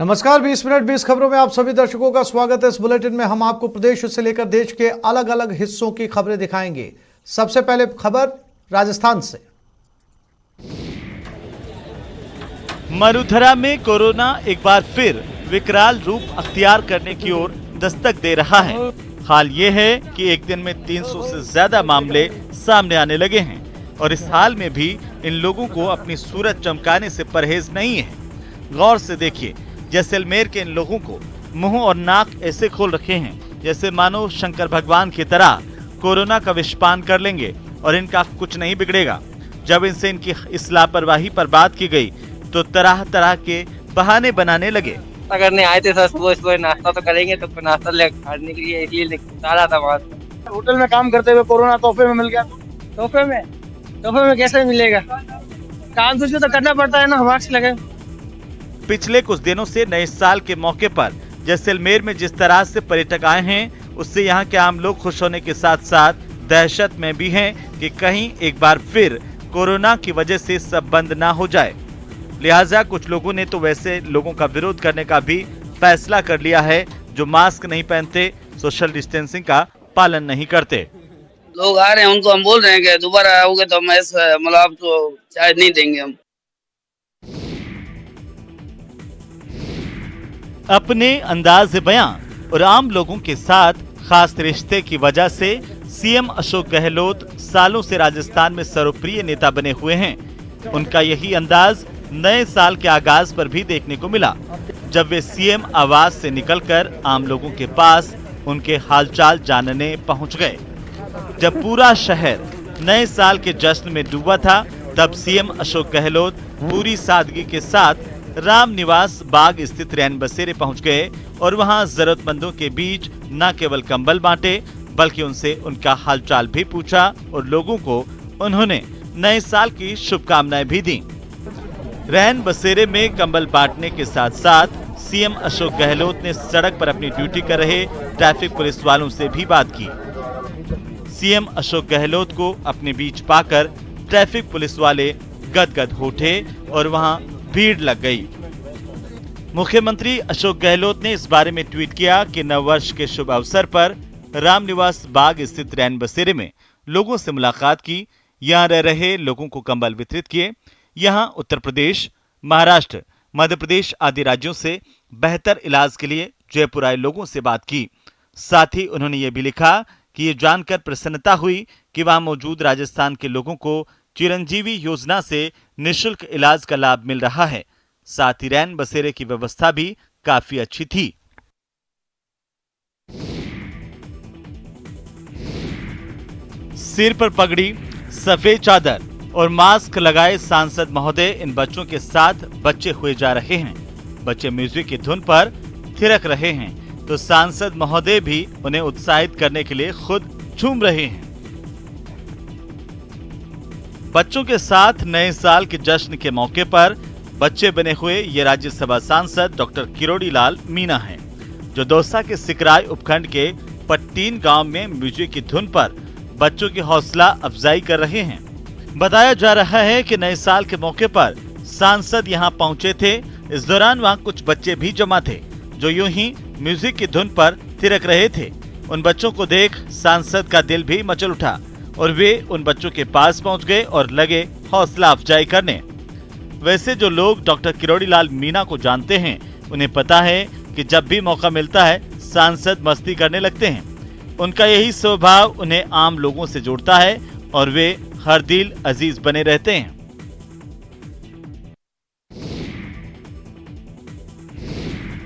नमस्कार, 20 मिनट 20 खबरों में आप सभी दर्शकों का स्वागत है। इस बुलेटिन में हम आपको प्रदेश से लेकर देश के अलग अलग हिस्सों की खबरें दिखाएंगे। सबसे पहले खबर राजस्थान से। मरुधरा में कोरोना एक बार फिर विकराल रूप अख्तियार करने की ओर दस्तक दे रहा है। हाल ये है कि एक दिन में 300 से ज्यादा मामले सामने आने लगे हैं और इस हाल में भी इन लोगों को अपनी सूरत चमकाने से परहेज नहीं है। गौर से देखिए, जैसलमेर के इन लोगों को मुंह और नाक ऐसे खोल रखे हैं जैसे मानो शंकर भगवान की तरह कोरोना का विषपान कर लेंगे और इनका कुछ नहीं बिगड़ेगा। जब इनसे इनकी इस लापरवाही पर बात की गई तो तरह तरह के बहाने बनाने लगे। करने आए थे सर, सुबह नाश्ता तो करेंगे तो नाश्ता खाने के लिए इसलिए निकाला था वहाँ से। होटल में काम करते हुए कोरोना तोहफे में मिल गया। तोहफे में कैसे मिलेगा? काम तो करना पड़ता है ना, मास्क लगे। पिछले कुछ दिनों से नए साल के मौके पर जैसलमेर में जिस तरह से पर्यटक आए हैं, उससे यहाँ के आम लोग खुश होने के साथ साथ दहशत में भी हैं कि कहीं एक बार फिर कोरोना की वजह से सब बंद ना हो जाए। लिहाजा कुछ लोगों ने तो वैसे लोगों का विरोध करने का भी फैसला कर लिया है जो मास्क नहीं पहनते, सोशल डिस्टेंसिंग का पालन नहीं करते। लोग आ रहे हैं, उनको हम बोल रहे हैं कि दोबारा आओगे तो हम ऐसा मतलब आपको चार्ज नहीं देंगे। हम अपने अंदाज बयां और आम लोगों के साथ खास रिश्ते की वजह से सीएम अशोक गहलोत सालों से राजस्थान में सर्वप्रिय नेता बने हुए हैं। उनका यही अंदाज नए साल के आगाज पर भी देखने को मिला, जब वे सीएम आवास से निकलकर आम लोगों के पास उनके हालचाल जानने पहुंच गए। जब पूरा शहर नए साल के जश्न में डूबा था, तब सीएम अशोक गहलोत पूरी सादगी के साथ राम निवास बाग स्थित रैन बसेरे पहुंच गए और वहां जरूरतमंदों के बीच न केवल कंबल बांटे बल्कि उनसे उनका हालचाल भी पूछा और लोगों को उन्होंने नए साल की शुभकामनाएं भी दी। रैन बसेरे में कंबल बांटने के साथ साथ सीएम अशोक गहलोत ने सड़क पर अपनी ड्यूटी कर रहे ट्रैफिक पुलिस वालों से भी बात की। सीएम अशोक गहलोत को अपने बीच पाकर ट्रैफिक पुलिस वाले गदगद हो उठे और वहां भीड़ लग गई। मुख्यमंत्री अशोक गहलोत ने इस बारे में ट्वीट किया कि नववर्ष के शुभ अवसर पर रामनिवास बाग स्थित रैन बसेरे में लोगों से मुलाकात की, यहां रह रहे लोगों को कंबल वितरित किए। यहां उत्तर प्रदेश, महाराष्ट्र, मध्य प्रदेश आदि राज्यों से बेहतर इलाज के लिए जयपुर आए लोगों से बात की। साथ ही उन्होंने ये भी लिखा कि ये जानकर प्रसन्नता हुई कि वहां मौजूद राजस्थान के लोगों को चिरंजीवी योजना से निःशुल्क इलाज का लाभ मिल रहा है। साथ ही रैन बसेरे की व्यवस्था भी काफी अच्छी थी। सिर पर पगड़ी, सफेद चादर और मास्क लगाए सांसद महोदय इन बच्चों के साथ बच्चे हुए जा रहे हैं। बच्चे म्यूजिक की धुन पर थिरक रहे हैं तो सांसद महोदय भी उन्हें उत्साहित करने के लिए खुद झूम रहे हैं। बच्चों के साथ नए साल के जश्न के मौके पर बच्चे बने हुए ये राज्यसभा सांसद डॉक्टर किरोड़ी लाल मीणा हैं, जो दौसा के सिकराय उपखंड के पट्टीन गांव में म्यूजिक की धुन पर बच्चों की हौसला अफजाई कर रहे हैं। बताया जा रहा है कि नए साल के मौके पर सांसद यहां पहुंचे थे। इस दौरान वहां कुछ बच्चे भी जमा थे जो यूं ही म्यूजिक की धुन पर थिरक रहे थे। उन बच्चों को देख सांसद का दिल भी मचल उठा और वे उन बच्चों के पास पहुंच गए और लगे हौसला अफजाई करने। वैसे जो लोग डॉक्टर किरोड़ी लाल मीणा को जानते हैं, उन्हें पता है कि जब भी मौका मिलता है सांसद मस्ती करने लगते हैं। उनका यही स्वभाव उन्हें आम लोगों से जोड़ता है और वे हर दिल अजीज बने रहते हैं।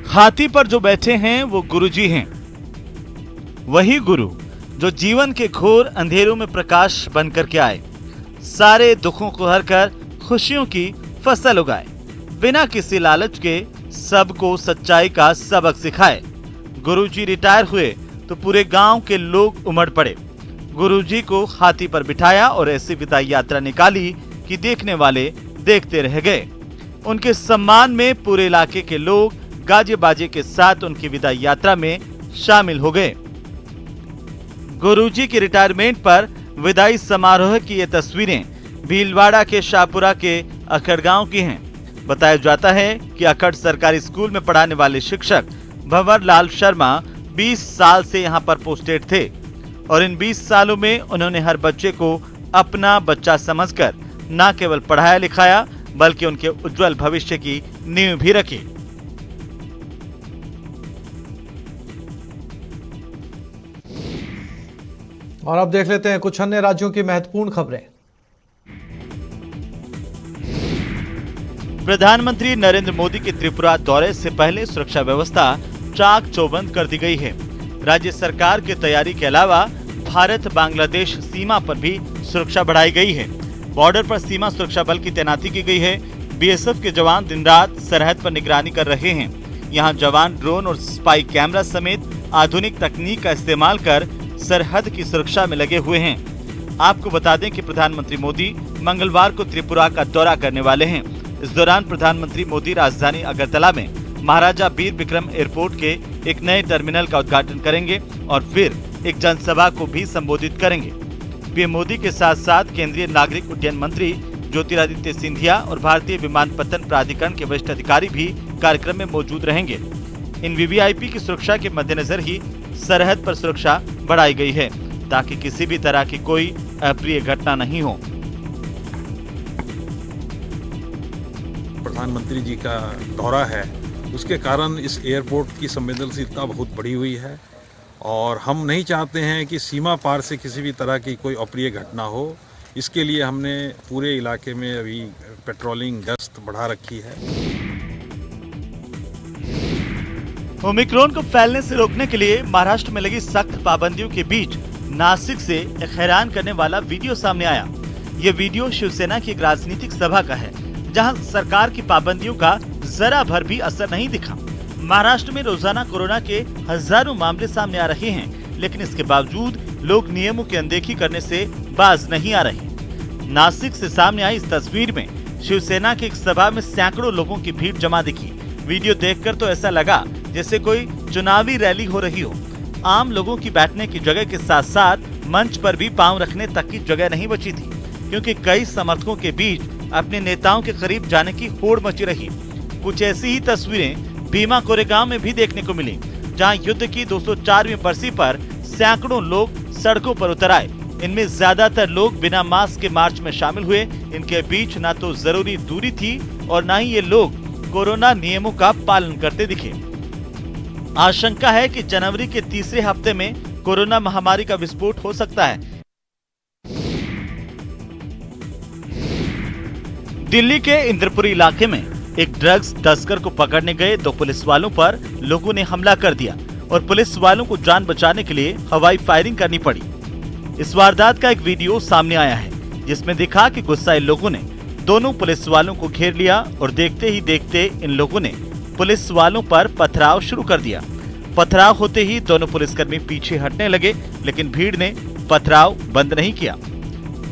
हाथी पर जो बैठे हैं वो गुरुजी हैं। वही गुरु जो जीवन के घोर अंधेरों में प्रकाश बनकर के आए, सारे दुखों को हरकर खुशियों की फसल उगाए, बिना किसी लालच के सबको सच्चाई का सबक सिखाए। गुरुजी रिटायर हुए तो पूरे गांव के लोग उमड़ पड़े। गुरुजी को हाथी पर बिठाया और ऐसी विदाई यात्रा निकाली कि देखने वाले देखते रह गए। उनके सम्मान में पूरे इलाके के लोग गाजे बाजे के साथ उनकी विदाई यात्रा में शामिल हो गए। गुरुजी के रिटायरमेंट पर विदाई समारोह की ये तस्वीरें भीलवाड़ा के शाहपुरा के अखड़ गांव की हैं। बताया जाता है कि अखट सरकारी स्कूल में पढ़ाने वाले शिक्षक भंवर लाल शर्मा 20 साल से यहाँ पर पोस्टेड थे और इन 20 सालों में उन्होंने हर बच्चे को अपना बच्चा समझकर न केवल पढ़ाया लिखाया बल्कि उनके उज्जवल भविष्य की नींव भी रखी। और अब देख लेते हैं कुछ अन्य राज्यों की महत्वपूर्ण खबरें। प्रधानमंत्री नरेंद्र मोदी के त्रिपुरा दौरे से पहले सुरक्षा व्यवस्था चाक चौबंद कर दी गई है। राज्य सरकार की तैयारी के अलावा भारत बांग्लादेश सीमा पर भी सुरक्षा बढ़ाई गई है। बॉर्डर पर सीमा सुरक्षा बल की तैनाती की गई है। बीएसएफ के जवान दिन रात सरहद पर निगरानी कर रहे हैं। यहाँ जवान ड्रोन और स्पाई कैमरा समेत आधुनिक तकनीक का इस्तेमाल कर सरहद की सुरक्षा में लगे हुए हैं। आपको बता दें कि प्रधानमंत्री मोदी मंगलवार को त्रिपुरा का दौरा करने वाले हैं। इस दौरान प्रधानमंत्री मोदी राजधानी अगरतला में महाराजा वीर विक्रम एयरपोर्ट के एक नए टर्मिनल का उद्घाटन करेंगे और फिर एक जनसभा को भी संबोधित करेंगे। पीएम मोदी के साथ साथ केंद्रीय नागरिक उड्डयन मंत्री ज्योतिरादित्य सिंधिया और भारतीय विमानपत्तन प्राधिकरण के वरिष्ठ अधिकारी भी कार्यक्रम में मौजूद रहेंगे। इन वीवीआईपी की सुरक्षा के मद्देनजर ही सरहद पर सुरक्षा बढ़ाई गई है ताकि किसी भी तरह की कोई अप्रिय घटना नहीं हो। प्रधानमंत्री जी का दौरा है, उसके कारण इस एयरपोर्ट की संवेदनशीलता बहुत बढ़ी हुई है और हम नहीं चाहते हैं कि सीमा पार से किसी भी तरह की कोई अप्रिय घटना हो। इसके लिए हमने पूरे इलाके में अभी पेट्रोलिंग गश्त बढ़ा रखी है। ओमिक्रॉन को फैलने से रोकने के लिए महाराष्ट्र में लगी सख्त पाबंदियों के बीच नासिक से एक हैरान करने वाला वीडियो सामने आया। ये वीडियो शिवसेना की एक राजनीतिक सभा का है जहां सरकार की पाबंदियों का जरा भर भी असर नहीं दिखा। महाराष्ट्र में रोजाना कोरोना के हजारों मामले सामने आ रहे हैं, लेकिन इसके बावजूद लोग नियमों की अनदेखी करने से बाज नहीं आ रहे। नासिक से सामने आई इस तस्वीर में शिवसेना की एक सभा में सैकड़ों लोगों की भीड़ जमा दिखी। वीडियो देखकर तो ऐसा लगा जैसे कोई चुनावी रैली हो रही हो। आम लोगों की बैठने की जगह के साथ साथ मंच पर भी पांव रखने तक की जगह नहीं बची थी, क्योंकि कई समर्थकों के बीच अपने नेताओं के करीब जाने की होड़ मची रही। कुछ ऐसी ही तस्वीरें भीमा कोरेगांव में भी देखने को मिली, जहां युद्ध की 204वीं बरसी पर सैकड़ों लोग सड़कों पर उतर आए। इनमें ज्यादातर लोग बिना मास्क के मार्च में शामिल हुए। इनके बीच न तो जरूरी दूरी थी और न ही ये लोग कोरोना नियमों का पालन करते दिखे। आशंका है कि जनवरी के तीसरे हफ्ते में कोरोना महामारी का विस्फोट हो सकता है। दिल्ली के इंद्रपुरी इलाके में एक ड्रग्स तस्कर को पकड़ने गए 2 पुलिस वालों पर लोगों ने हमला कर दिया और पुलिस वालों को जान बचाने के लिए हवाई फायरिंग करनी पड़ी। इस वारदात का एक वीडियो सामने आया है जिसमें दिखा कि गुस्साए लोगों ने दोनों पुलिस वालों को घेर लिया और देखते ही देखते इन लोगों ने पुलिस वालों पर पथराव शुरू कर दिया। पथराव होते ही दोनों पुलिसकर्मी पीछे हटने लगे, लेकिन भीड़ ने पथराव बंद नहीं किया।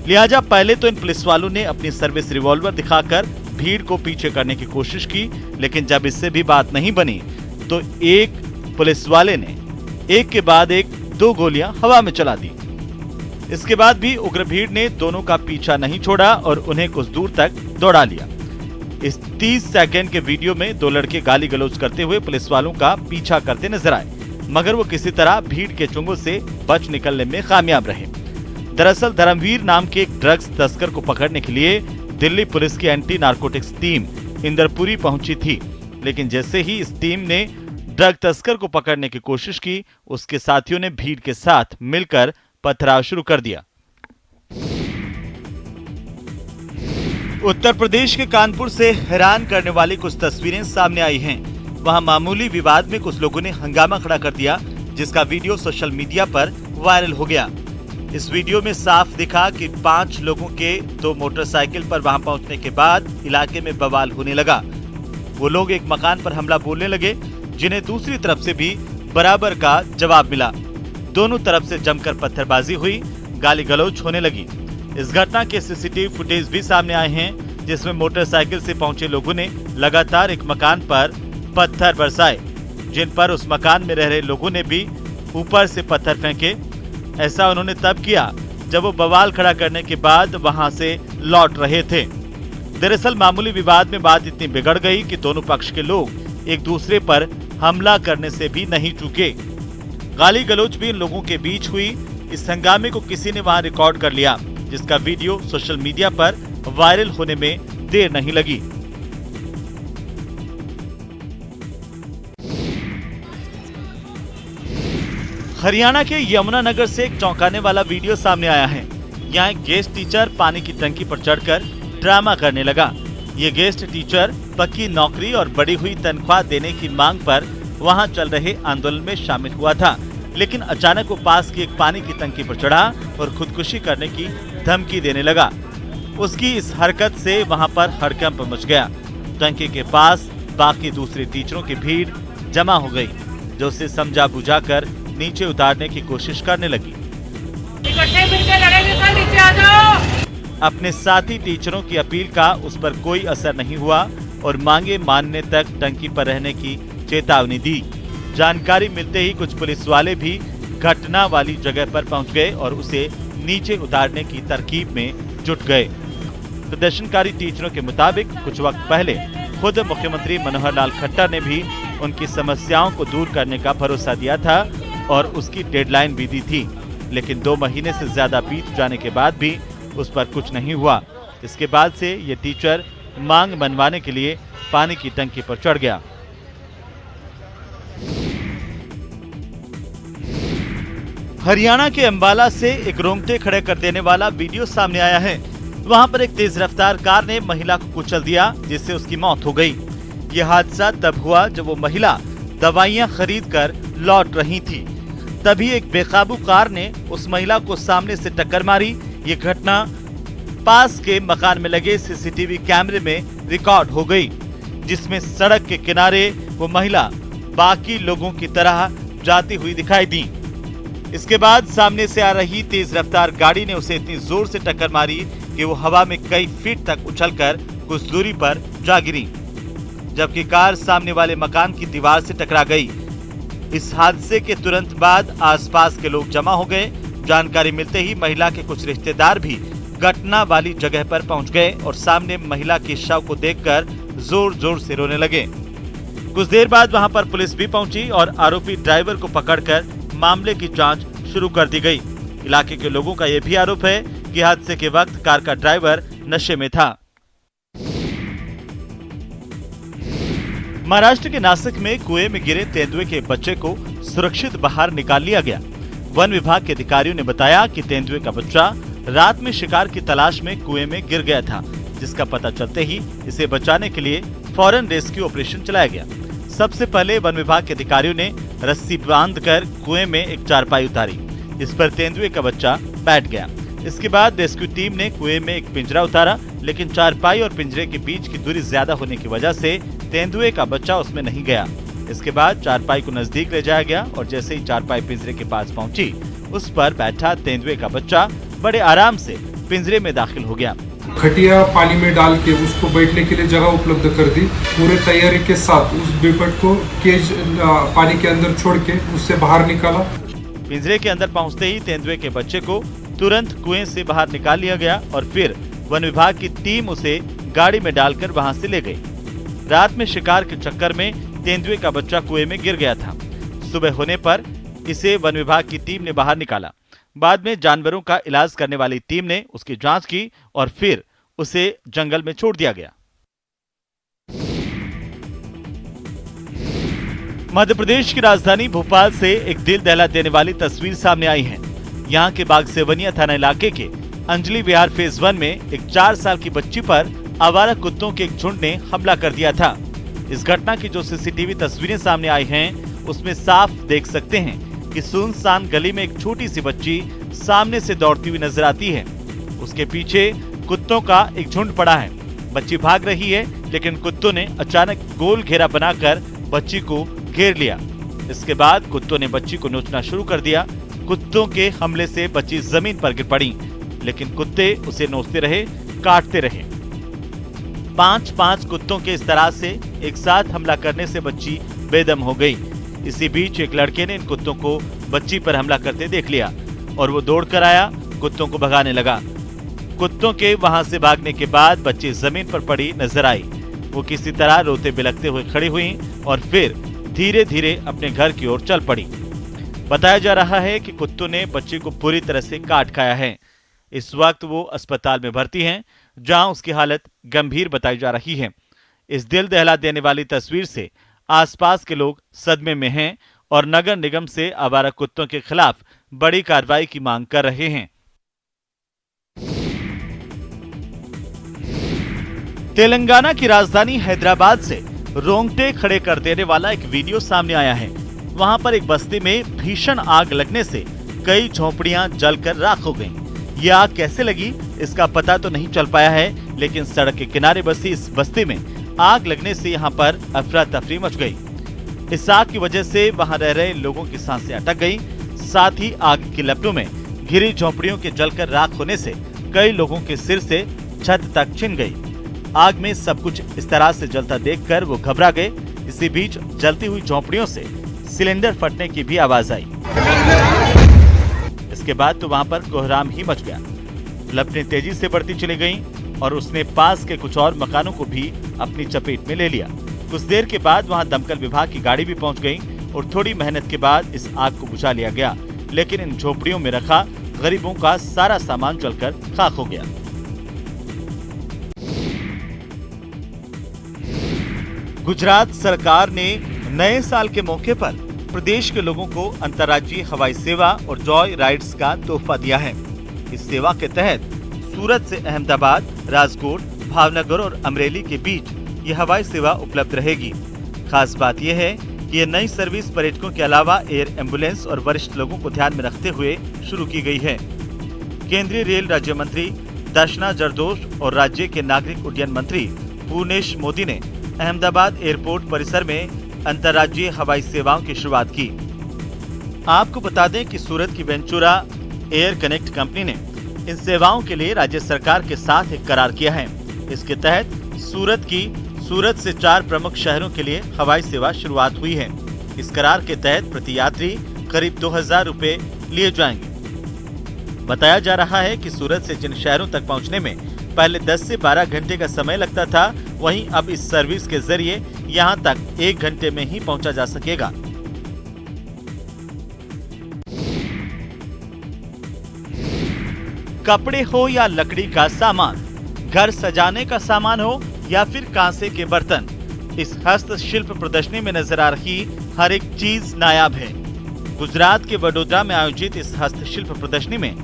लिहाजा पहले तो इन पुलिस वालों ने अपनी सर्विस रिवॉल्वर दिखाकर भीड़ को पीछे करने की कोशिश की, लेकिन जब इससे भी बात नहीं बनी तो एक पुलिस वाले ने एक के बाद एक 2 गोलियां हवा में चला दी। इसके बाद भी उग्र भीड़ ने दोनों का पीछा नहीं छोड़ा और उन्हें कुछ दूर तक दौड़ा लिया। इस 30 सेकंड के वीडियो में 2 लड़के गाली गलौज करते हुए पुलिस वालों का पीछा करते नजर आए, मगर वो किसी तरह भीड़ के चुंगल से बच निकलने में कामयाब रहे। दरअसल धर्मवीर नाम के एक ड्रग्स तस्कर को पकड़ने के लिए दिल्ली पुलिस की एंटी नारकोटिक्स टीम इंदरपुरी पहुंची थी, लेकिन जैसे ही इस टीम ने ड्रग तस्कर को पकड़ने की कोशिश की, उसके साथियों ने भीड़ के साथ मिलकर पथराव शुरू कर दिया। उत्तर प्रदेश के कानपुर से हैरान करने वाली कुछ तस्वीरें सामने आई हैं। वहां मामूली विवाद में कुछ लोगों ने हंगामा खड़ा कर दिया, जिसका वीडियो सोशल मीडिया पर वायरल हो गया। इस वीडियो में साफ दिखा कि 5 लोगों के 2 मोटरसाइकिल पर वहां पहुंचने के बाद इलाके में बवाल होने लगा। वो लोग एक मकान पर हमला बोलने लगे, जिन्हें दूसरी तरफ से भी बराबर का जवाब मिला। दोनों तरफ से जमकर पत्थरबाजी हुई, गाली गलौज होने लगी। इस घटना के सीसीटीवी फुटेज भी सामने आए हैं, जिसमें मोटरसाइकिल से पहुंचे लोगों ने लगातार एक मकान पर पत्थर बरसाए, जिन पर उस मकान में रह रहे लोगों ने भी ऊपर से पत्थर फेंके। ऐसा उन्होंने तब किया जब वो बवाल खड़ा करने के बाद वहां से लौट रहे थे। दरअसल मामूली विवाद में बात इतनी बिगड़ गई कि दोनों पक्ष के लोग एक दूसरे पर हमला करने से भी नहीं चूके। गाली गलौज भी इन लोगों के बीच हुई। इस हंगामे को किसी ने वहां रिकॉर्ड कर लिया, जिसका वीडियो सोशल मीडिया पर वायरल होने में देर नहीं लगी। हरियाणा के यमुनानगर से एक चौंकाने वाला वीडियो सामने आया है। यहाँ एक गेस्ट टीचर पानी की टंकी पर चढ़कर ड्रामा करने लगा। ये गेस्ट टीचर पक्की नौकरी और बढ़ी हुई तनख्वाह देने की मांग पर वहां चल रहे आंदोलन में शामिल हुआ था, लेकिन अचानक वो पास की एक पानी की टंकी पर चढ़ा और खुदकुशी करने की धमकी देने लगा। उसकी इस हरकत से वहां पर हड़कंप मच गया। टंकी के पास बाकी दूसरे टीचरों की भीड़ जमा हो गई, जो उसे समझा बुझाकर नीचे उतारने की कोशिश करने लगी। इकट्ठे मिलकर लड़ेंगे, सर नीचे आ जाओ। अपने साथी टीचरों की अपील का उस पर कोई असर नहीं हुआ और मांगे मानने तक टंकी पर रहने की चेतावनी दी। जानकारी मिलते ही कुछ पुलिस वाले भी घटना वाली जगह पर पहुंच गए और उसे नीचे उतारने की तरकीब में जुट गए। प्रदर्शनकारी टीचरों के मुताबिक कुछ वक्त पहले खुद मुख्यमंत्री मनोहर लाल खट्टर ने भी उनकी समस्याओं को दूर करने का भरोसा दिया था और उसकी डेडलाइन भी दी थी, लेकिन 2 महीने से ज्यादा बीत जाने के बाद भी उस पर कुछ नहीं हुआ। इसके बाद से ये टीचर मांग मनवाने के लिए पानी की टंकी पर चढ़ गया। हरियाणा के अंबाला से एक रोंगटे खड़े कर देने वाला वीडियो सामने आया है। वहां पर एक तेज रफ्तार कार ने महिला को कुचल दिया, जिससे उसकी मौत हो गई। ये हादसा तब हुआ जब वो महिला दवाइयां खरीद कर लौट रही थी। तभी एक बेकाबू कार ने उस महिला को सामने से टक्कर मारी। ये घटना पास के मकान में लगे सीसीटीवी कैमरे में रिकॉर्ड हो गई, जिसमें सड़क के किनारे वो महिला बाकी लोगों की तरह जाती हुई दिखाई दी। इसके बाद सामने से आ रही तेज रफ्तार गाड़ी ने उसे इतनी जोर से टक्कर मारी कि वो हवा में कई फीट तक उछलकर कुछ दूरी पर जा गिरी, जबकि कार सामने वाले मकान की दीवार से टकरा गई। इस हादसे के तुरंत बाद आसपास के लोग जमा हो गए। जानकारी मिलते ही महिला के कुछ रिश्तेदार भी घटना वाली जगह पर पहुंच गए और सामने महिला के शव को देखकर जोर जोर से रोने लगे। कुछ देर बाद वहां पर पुलिस भी पहुंची और आरोपी ड्राइवर को पकड़कर मामले की जांच शुरू कर दी गई। इलाके के लोगों का यह भी आरोप है कि हादसे के वक्त कार का ड्राइवर नशे में था। महाराष्ट्र के नासिक में कुएं में गिरे तेंदुए के बच्चे को सुरक्षित बाहर निकाल लिया गया। वन विभाग के अधिकारियों ने बताया कि तेंदुए का बच्चा रात में शिकार की तलाश में कुएं में गिर गया था, जिसका पता चलते ही इसे बचाने के लिए फौरन रेस्क्यू ऑपरेशन चलाया गया। सबसे पहले वन विभाग के अधिकारियों ने रस्सी बांधकर कुएं में एक चारपाई उतारी। इस पर तेंदुए का बच्चा बैठ गया। इसके बाद रेस्क्यू टीम ने कुएं में एक पिंजरा उतारा, लेकिन चारपाई और पिंजरे के बीच की दूरी ज्यादा होने की वजह से तेंदुए का बच्चा उसमें नहीं गया। इसके बाद चारपाई को नजदीक ले जाया गया और जैसे ही चारपाई पिंजरे के पास पहुंची, उस पर बैठा तेंदुए का बच्चा बड़े आराम से पिंजरे में दाखिल हो गया। खटिया पानी में डाल के उसको बैठने के लिए जगह उपलब्ध कर दी। पूरे तैयारी के साथ उस बेपट को केज पानी के अंदर छोड़ के उससे बाहर निकाला। पिंजरे के अंदर पहुंचते ही तेंदुए के बच्चे को तुरंत कुएं से बाहर निकाल लिया गया और फिर वन विभाग की टीम उसे गाड़ी में डालकर वहां से ले गई। रात में शिकार के चक्कर में तेंदुए का बच्चा कुएं में गिर गया था। सुबह होने पर इसे वन विभाग की टीम ने बाहर निकाला। बाद में जानवरों का इलाज करने वाली टीम ने उसकी जांच की और फिर उसे जंगल में छोड़ दिया गया। मध्य प्रदेश की राजधानी भोपाल से एक दिल दहला देने वाली तस्वीर सामने आई है। यहाँ के बागसेवनिया थाना इलाके के अंजलि विहार फेज 1 में एक 4 साल की बच्ची पर आवारा कुत्तों के एक झुंड ने हमला कर दिया था। इस घटना की जो सीसीटीवी तस्वीरें सामने आई हैं, उसमें साफ देख सकते हैं कि सुनसान गली में एक छोटी सी बच्ची सामने से दौड़ती हुई नजर आती है। उसके पीछे कुत्तों का एक झुंड पड़ा है। बच्ची भाग रही है, लेकिन कुत्तों ने अचानक गोल घेरा बनाकर बच्ची को घेर लिया। इसके बाद कुत्तों ने बच्ची को नोचना शुरू कर दिया। कुत्तों के हमले से बच्ची जमीन पर गिर पड़ी, लेकिन कुत्ते उसे नोचते रहे, काटते रहे। 5 कुत्तों के इस तरह से एक साथ हमला करने से बच्ची बेदम हो गई। इसी बीच एक लड़के ने इन कुत्तों को बच्ची पर हमला करते देख लिया और वो दौड़कर आया, कुत्तों को भगाने लगा। कुत्तों के वहां से भागने के बाद बच्ची जमीन पर पड़ी नजर आई। वो किसी तरह रोते बिलखते हुए खड़ी हुई और फिर धीरे धीरे अपने घर की ओर चल पड़ी। बताया जा रहा है कि कुत्तों ने बच्ची को पूरी तरह से काट खाया है। इस वक्त वो अस्पताल में भर्ती हैं, जहां उसकी हालत गंभीर बताई जा रही है। इस दिल दहला देने वाली तस्वीर से आसपास के लोग सदमे में हैं और नगर निगम से आवारा कुत्तों के खिलाफ बड़ी कार्रवाई की मांग कर रहे हैं। तेलंगाना की राजधानी हैदराबाद से रोंगटे खड़े कर देने वाला एक वीडियो सामने आया है। वहां पर एक बस्ती में भीषण आग लगने से कई झोपड़ियां जलकर राख हो गईं। ये आग कैसे लगी इसका पता तो नहीं चल पाया है, लेकिन सड़क के किनारे बसी इस बस्ती में आग लगने से यहां पर अफरा तफरी मच गई। इस आग की वजह से वहां रह रहे लोगों की सांसें अटक गई। साथ ही आग की लपटों में घिरी झोपड़ियों के जलकर राख होने से कई लोगों के सिर से छत तक छिन गई। आग में सब कुछ इस तरह से जलता देखकर वो घबरा गए। इसी बीच जलती हुई झोपड़ियों से सिलेंडर फटने की भी आवाज आई। इसके बाद तो वहां पर कोहराम ही मच गया। लपटें तेजी से बढ़ती चली गईं और उसने पास के कुछ और मकानों को भी अपनी चपेट में ले लिया। कुछ देर के बाद वहां दमकल विभाग की गाड़ी भी पहुंच गई और थोड़ी मेहनत के बाद इस आग को बुझा लिया गया, लेकिन इन झोपड़ियों में रखा गरीबों का सारा सामान जलकर खाक हो गया। गुजरात सरकार ने नए साल के मौके पर प्रदेश के लोगों को अंतर्राज्यीय हवाई सेवा और जॉय राइड्स का तोहफा दिया है। इस सेवा के तहत सूरत से अहमदाबाद, राजकोट, भावनगर और अमरेली के बीच ये हवाई सेवा उपलब्ध रहेगी। खास बात यह है कि ये नई सर्विस पर्यटकों के अलावा एयर एम्बुलेंस और वरिष्ठ लोगों को ध्यान में रखते हुए शुरू की गई है। केंद्रीय रेल राज्य मंत्री दर्शना जरदोश और राज्य के नागरिक उड्डयन मंत्री पूर्णेश मोदी ने अहमदाबाद एयरपोर्ट परिसर में अंतर्राज्यीय हवाई सेवाओं की शुरुआत की। आपको बता दें कि सूरत की वेंचुरा एयर कनेक्ट कंपनी ने इन सेवाओं के लिए राज्य सरकार के साथ एक करार किया है। इसके तहत सूरत से 4 प्रमुख शहरों के लिए हवाई सेवा शुरुआत हुई है। इस करार के तहत प्रति यात्री करीब 2000 रुपए लिए जाएंगे। बताया जा रहा है कि सूरत से जिन शहरों तक पहुंचने में पहले 10 से 12 घंटे का समय लगता था, वहीं अब इस सर्विस के जरिए यहां तक 1 घंटे में ही पहुंचा जा सकेगा। कपड़े हो या लकड़ी का सामान, घर सजाने का सामान हो या फिर कांसे के बर्तन, इस हस्तशिल्प प्रदर्शनी में नजर आ रही हर एक चीज नायाब है। गुजरात के वडोदरा में आयोजित इस हस्तशिल्प प्रदर्शनी में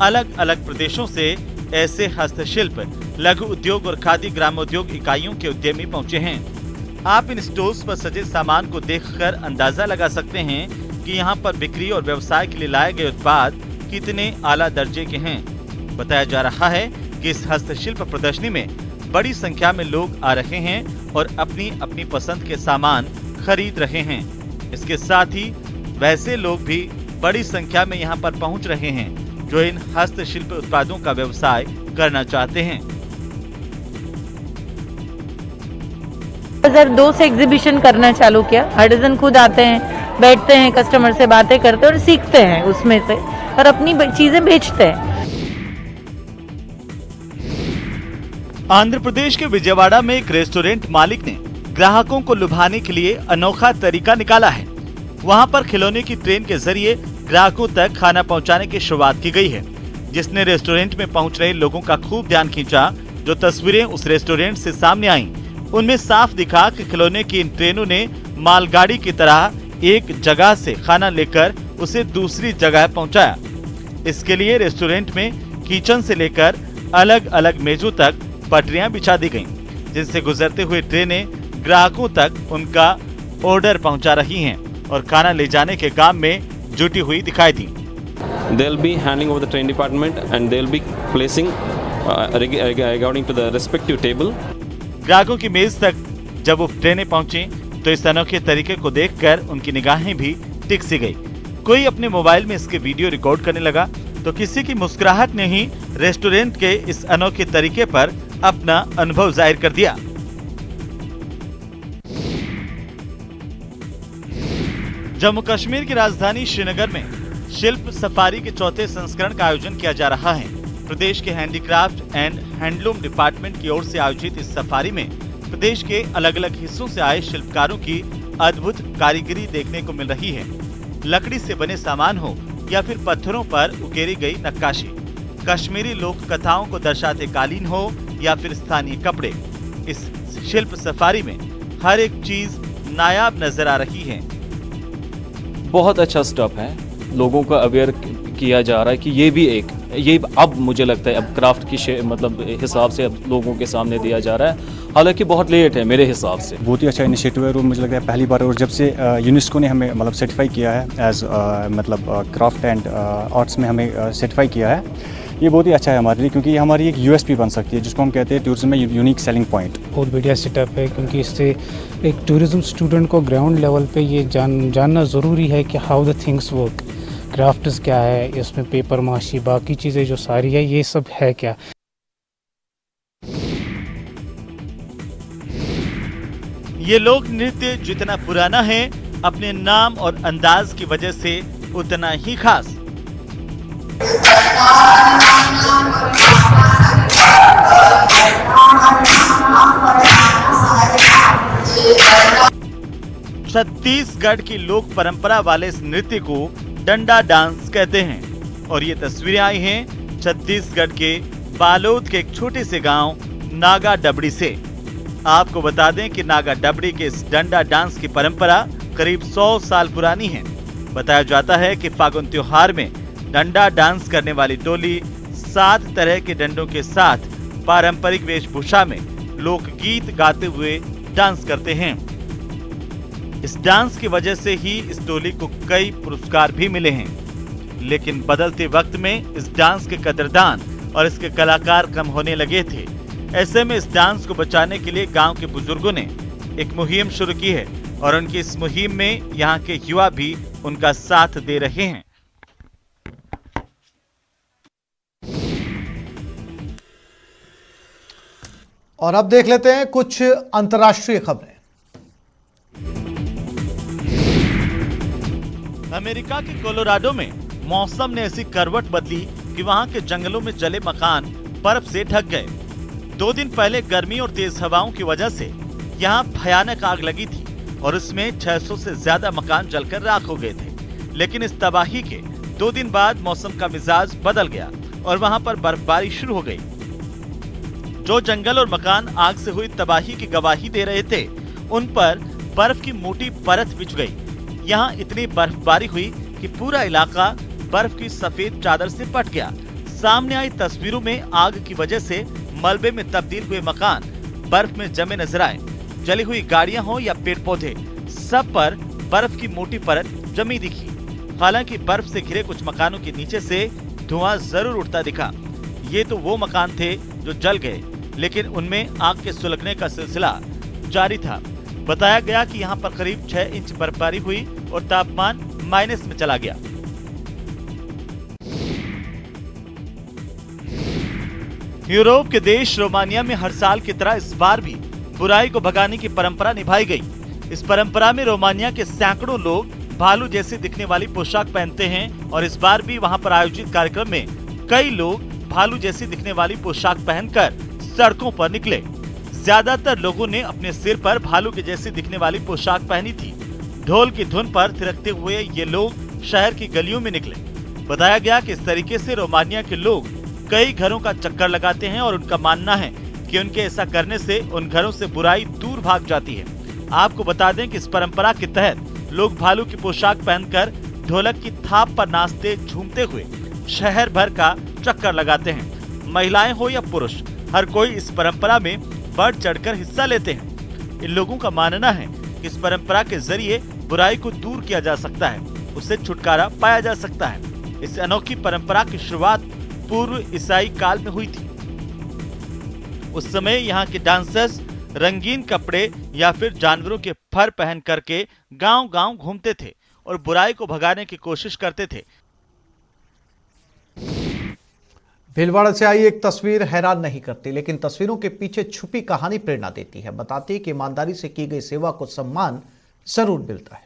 अलग अलग प्रदेशों से ऐसे हस्तशिल्प, लघु उद्योग और खादी ग्रामोद्योग इकाइयों के उद्यमी पहुंचे हैं। आप इन स्टोर्स पर सजे सामान को देखकर अंदाजा लगा सकते हैं कि यहां पर बिक्री और व्यवसाय के लिए लाए गए उत्पाद कितने आला दर्जे के हैं। बताया जा रहा है कि इस हस्तशिल्प प्रदर्शनी में बड़ी संख्या में लोग आ रहे हैं और अपनी अपनी पसंद के सामान खरीद रहे हैं। इसके साथ ही वैसे लोग भी बड़ी संख्या में यहां पर पहुंच रहे हैं जो इन हस्तशिल्प उत्पादों का व्यवसाय करना चाहते हैं। 2002 से एग्जीबिशन करना चालू किया। आर्टिजन खुद आते हैं, बैठते हैं, कस्टमर से बातें करते हैं और सीखते हैं उसमें से और अपनी चीजें बेचते हैं। आंध्र प्रदेश के विजयवाड़ा में एक रेस्टोरेंट मालिक ने ग्राहकों को लुभाने के लिए अनोखा तरीका निकाला है। वहां पर खिलौने की ट्रेन के जरिए ग्राहकों तक खाना पहुंचाने की शुरुआत की गई है, जिसने रेस्टोरेंट में पहुंच रहे लोगों का खूब ध्यान खींचा। जो तस्वीरें उस रेस्टोरेंट से सामने आईं, उनमें साफ दिखा कि खिलौने की इन ट्रेनों ने मालगाड़ी की तरह एक जगह से खाना लेकर उसे दूसरी जगह पहुंचाया। इसके लिए रेस्टोरेंट में किचन से लेकर अलग अलग मेजों तक पटरियां बिछा दी गईं, जिनसे गुजरते हुए ट्रेनें ग्राहकों तक उनका ऑर्डर पहुंचा रही हैं और खाना ले जाने के काम में जुटी हुई दिखाई दी। They'll be handing over the train department and they'll be placing according to the respective table. ग्राहकों की मेज तक जब वो ट्रेनें पहुंची तो इस अनोखे तरीके को देखकर उनकी निगाहें भी टिक सी गई। कोई अपने मोबाइल में इसके वीडियो रिकॉर्ड करने लगा तो किसी की मुस्कुराहट ने ही रेस्टोरेंट के इस अनोखे तरीके पर अपना अनुभव जाहिर कर दिया। जम्मू कश्मीर की राजधानी श्रीनगर में शिल्प सफारी के 4थे संस्करण का आयोजन किया जा रहा है। प्रदेश के हैंडीक्राफ्ट एंड हैंडलूम डिपार्टमेंट की ओर से आयोजित इस सफारी में प्रदेश के अलग अलग हिस्सों से आए शिल्पकारों की अद्भुत कारीगरी देखने को मिल रही है। लकड़ी से बने सामान हो या फिर पत्थरों पर उकेरी गई नक्काशी, कश्मीरी लोक कथाओं को दर्शाते कालीन हो या फिर स्थानीय कपड़े, इस शिल्प सफारी में हर एक चीज नायाब नजर आ रही है। बहुत अच्छा स्टफ है, लोगों को अवेयर किया जा रहा है कि ये अब मुझे लगता है अब क्राफ्ट की मतलब हिसाब से अब लोगों के सामने दिया जा रहा है, हालांकि बहुत लेट है मेरे हिसाब से। बहुत ही अच्छा इनिशिएटिव है और मुझे लगता है पहली बार, और जब से यूनेस्को ने हमें मतलब सर्टिफाई किया है एज मतलब क्राफ्ट एंड आर्ट्स में हमें सर्टिफाई किया है, ये बहुत ही अच्छा है हमारे लिए, क्योंकि ये हमारी एक यूएसपी बन सकती है जिसको हम कहते हैं टूरिज्म में यूनिक सेलिंग पॉइंट। बहुत बढ़िया सेटअप है, क्योंकि इससे एक टूरिज्म स्टूडेंट को ग्राउंड लेवल पे ये जानना ज़रूरी है कि how the things work, crafts क्या है, इसमें पेपर माशी बाकी चीज़ें जो सारी है ये सब है क्या। ये लोक नृत्य जितना पुराना है, अपने नाम और अंदाज की वजह से उतना ही खास। छत्तीसगढ़ की लोक परंपरा वाले इस नृत्य को डंडा डांस कहते हैं और ये तस्वीरें आई हैं छत्तीसगढ़ के बालोद के एक छोटे से गांव नागा डबड़ी से। आपको बता दें कि नागा डबड़ी के इस डंडा डांस की परंपरा करीब 100 साल पुरानी है। बताया जाता है कि फागुन त्योहार में डंडा डांस करने वाली टोली 7 तरह के डंडों के साथ पारंपरिक वेशभूषा में लोकगीत गाते हुए डांस करते हैं। इस डांस की वजह से ही इस टोली को कई पुरस्कार भी मिले हैं, लेकिन बदलते वक्त में इस डांस के कदरदान और इसके कलाकार कम होने लगे थे। ऐसे में इस डांस को बचाने के लिए गांव के बुजुर्गों ने एक मुहिम शुरू की है और उनकी इस मुहिम में यहाँ के युवा भी उनका साथ दे रहे हैं। और अब देख लेते हैं कुछ अंतर्राष्ट्रीय खबरें। अमेरिका के कोलोराडो में मौसम ने ऐसी करवट बदली कि वहां के जंगलों में जले मकान बर्फ से ढक गए। 2 दिन पहले गर्मी और तेज हवाओं की वजह से यहां भयानक आग लगी थी और इसमें 600 से ज्यादा मकान जलकर राख हो गए थे। लेकिन इस तबाही के 2 दिन बाद मौसम का मिजाज बदल गया और वहां पर बर्फबारी शुरू हो गई। जो जंगल और मकान आग से हुई तबाही की गवाही दे रहे थे, उन पर बर्फ की मोटी परत बिछ गई। यहाँ इतनी बर्फबारी हुई कि पूरा इलाका बर्फ की सफेद चादर से पट गया। सामने आई तस्वीरों में आग की वजह से मलबे में तब्दील हुए मकान बर्फ में जमे नजर आए। जली हुई गाड़ियां हो या पेड़ पौधे, सब पर बर्फ की मोटी परत जमी दिखी। हालांकि बर्फ से घिरे कुछ मकानों के नीचे से धुआं जरूर उठता दिखा। ये तो वो मकान थे जो जल गए, लेकिन उनमें आग के सुलगने का सिलसिला जारी था। बताया गया कि यहाँ पर करीब 6 इंच बर्फबारी हुई और तापमान माइनस में चला गया। यूरोप के देश रोमानिया में हर साल की तरह इस बार भी बुराई को भगाने की परंपरा निभाई गई। इस परंपरा में रोमानिया के सैकड़ों लोग भालू जैसी दिखने वाली पोशाक पहनते हैं और इस बार भी वहां पर आयोजित कार्यक्रम में कई लोग भालू जैसी दिखने वाली पोशाक पहनकर सड़कों पर निकले। ज्यादातर लोगों ने अपने सिर पर भालू के जैसी दिखने वाली पोशाक पहनी थी। ढोल की धुन पर थिरकते हुए ये लोग शहर की गलियों में निकले। बताया गया कि इस तरीके से रोमानिया के लोग कई घरों का चक्कर लगाते हैं और उनका मानना है कि उनके ऐसा करने से उन घरों से बुराई दूर भाग जाती है। आपको बता दें कि इस परंपरा के तहत लोग भालू की पोशाक पहनकर ढोलक की थाप पर नाचते झूमते हुए शहर भर का चक्कर लगाते हैं। महिलाएं हो या पुरुष, हर कोई इस परंपरा में बढ़ चढ़कर हिस्सा लेते हैं। इन लोगों का मानना है कि इस परंपरा के जरिए बुराई को दूर किया जा सकता है, उससे छुटकारा पाया जा सकता है। इस अनोखी परंपरा की शुरुआत पूर्व ईसाई काल में हुई थी। उस समय यहाँ के डांसर्स रंगीन कपड़े या फिर जानवरों के फर पहन करके गांव-गांव घूमते थे और बुराई को भगाने की कोशिश करते थे। भीलवाड़ा से आई एक तस्वीर हैरान नहीं करती, लेकिन तस्वीरों के पीछे छुपी कहानी प्रेरणा देती है। बताती है कि ईमानदारी से की गई सेवा को सम्मान जरूर मिलता है।